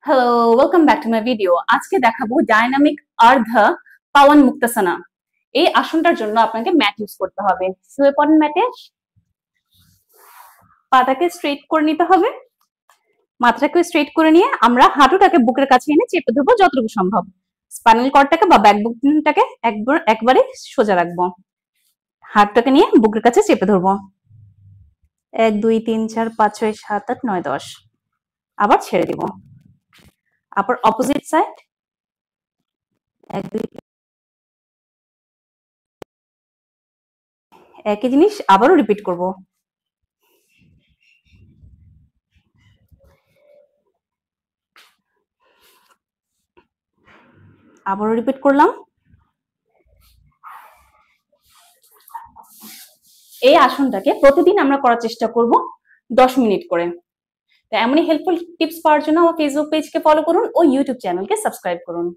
Hello, welcome back to my video. আজকে দেখাবো dynamic আর্ধা পাওয়ান মুক্তাসনা। এই আসনটার জন্য আপনাকে ম্যাট ইউজ করতে হবে। শুয়ে পড়েন ম্যাটে, পাটাকে স্ট্রেট করে নিতে হবে, মাথাটাকে স্ট্রেট করে নিয়ে আমরা হাঁটুটাকে বুকের কাছে এনে চেপে ধরবো যতটুকু সম্ভব। স্পাইনাল কর্ডটাকে বা ব্যাকবোনটাকে একবারে সোজা রাখবো। হাতটাকে নিয়ে বুকের কাছে চেপে ধরবো। 1 2 3 4 5 6 7 8 9 10। আবার ছেড়ে দিব। আবার অপোজিট সাইড 1 2 একই জিনিস আবারও রিপিট করব। আবারও রিপিট করলাম। এই আসনটাকে প্রতিদিন আমরা করার চেষ্টা করব 10 মিনিট করে। তো এমনই হেল্পফুল টিপস পাওয়ার জন্য আমার ফেসবুক পেজকে ফলো করুন ও ইউটিউব চ্যানেলকে সাবস্ক্রাইব করুন।